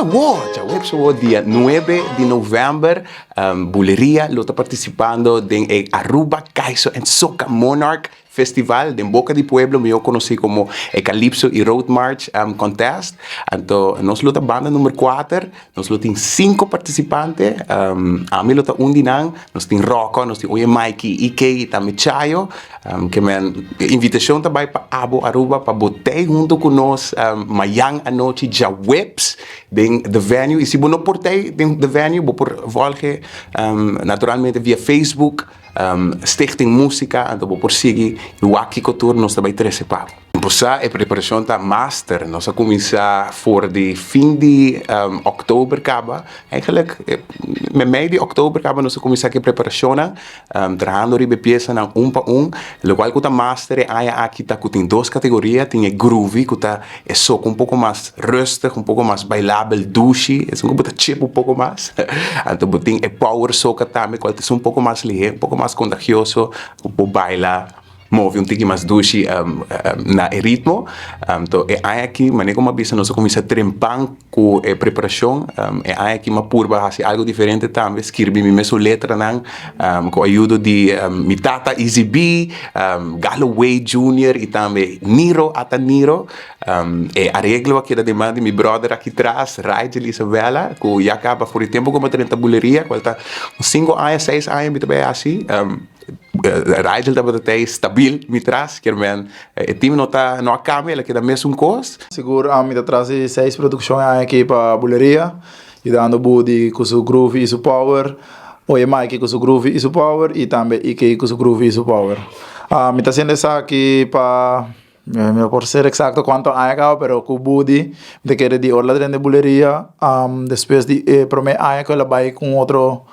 Whips Award, dia 9 de novembro, Buleria lo está participando en Aruba, Kaiso and Soca Monarch Festival de Boca di Pueblo, eu conheci como Calypso e Road March Contest. Então, nós luta banda número 4, nós luta 5 participantes, a mim luta dinang, nós tem Rocco, nós tem Oye Mikey, Ike e também Chayo, que men invitação também para Abo Aruba para botar junto com nós, mayang a noite já Whips, den the venue, e se não portei den the venue, vou por volge, naturalmente via Facebook, Stichting Música, então vou por seguir o Aki Couture, nós também trece papo. Possa a preparação da master, nós a começar for de fim de outubro acaba, eigenlijk meio de outubro acaba nós a começar a preparação, trabalhando ribe peça na para lo qual que a master aqui tá tem 2 categorias, tem groovy que tá só um pouco mais rustig, um pouco mais bailável, douche, é um pouco chip um pouco mais, então tem power soca também, qual é um pouco mais ligeiro, um pouco mais contagioso, um pouco bailar. Move tique mais douce na ritmo, então é aqui maneira como bisa nós começa a trempar com a preparação, é aqui uma purba assim algo diferente também, escrevi minha mesma letra não, com a ajuda de Mitata Easy B, Galloway Jr. e também Niro Ataniro, e arreglo aqui da demanda de meu brother aqui atrás, Rigel Isabella, que já acaba por tempo como 30 buleria, qual tá 5 anos, 6 anos, bem assim. Rigel estava até stabil mitras, que men o time não acaba, ele queda mesmo coisa. Seguro a mim traz 6 produções aqui para buleria, e dando budi com o groove e o power, Oye Mike com o groove e o power e também Ike com o groove e o power. Me está sendo isso aqui para me por ser exacto quanto hay acá, pero com budi me quer de orla de buleria, depois de prome hay que la vai com outro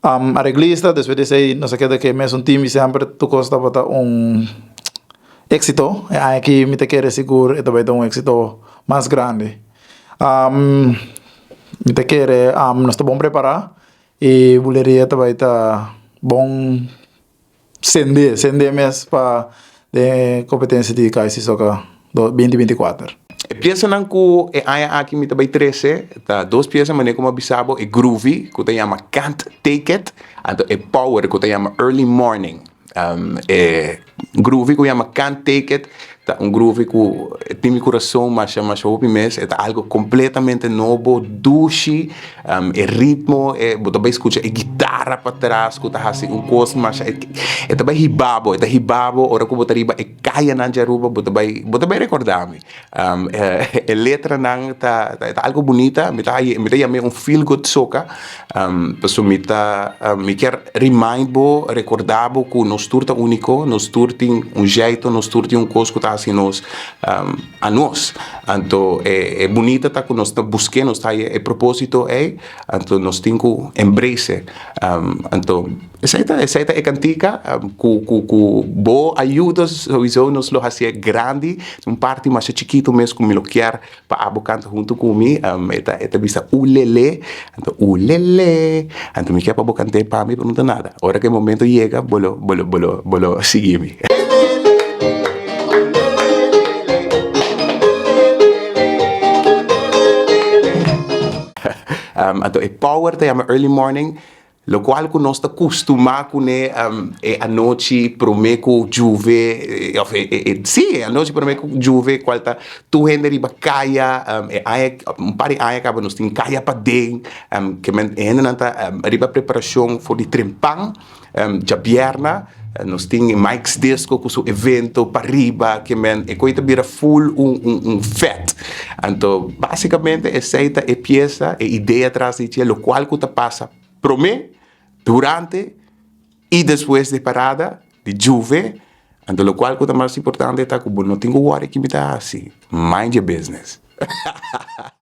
arreglista, después de ese, no sé qué, de que me es un team y siempre tu costa para un éxito. Aquí me te quiere seguro, esto va a un éxito más grande. Me te quiere, no está bom preparar y bulería te va a estar bom sender mes para de competencia de Kaisi Soca 2024. Pieza nan ku aqui me também 13, tá 2 piezas maneira como bisabo é groovy, que te chama Can't Take It, então é power que te chama Early Morning. É groovy que chama Can't Take It, tá groovy que tem meu coração, mas o mês é algo completamente novo, douce, é ritmo, você vai escutar guitarra para trás, que tá assim coisa, mas é também hibabo, ora que você riba caia na jaruba, você vai recordar-me. A letra não tá algo bonita, me tá feel good soca, pessoal me quer recordar-bo que nós turta único, nós turta jeito, nós turta coisa que tá assim nós a nós. Então é bonita tá que nós tá buscando, nós tá propósito então nós temos que embrace. Então essa é cantica que boa ajuda sowieso nós lo hacia grande, parte mais chiquito mesmo como lo quer para abocanto junto comigo, eta bisa ulele, então ulele, então me quer para abocante para mim não nada. Hora que o momento chega, bolo seguir-me. Então, power te chama Early Morning, lo qual que nós está acostumado com a noite promeco juve, sim, a noite promeco juve, qual tá tu rende riba caia, pare aia acaba nós tem caia para dentro, que men ainda não tá riba preparação for de trempang, já bierna, nós temos Mike's Disco com o evento para riba, que men é coisa vira full fet. Então, basicamente, essa é a peça, a ideia atrás de lo qual que passa pro mim, durante e depois de parada, de juve, então lo qual que é mais importante é que não tenho hora que me dá assim, mind your business.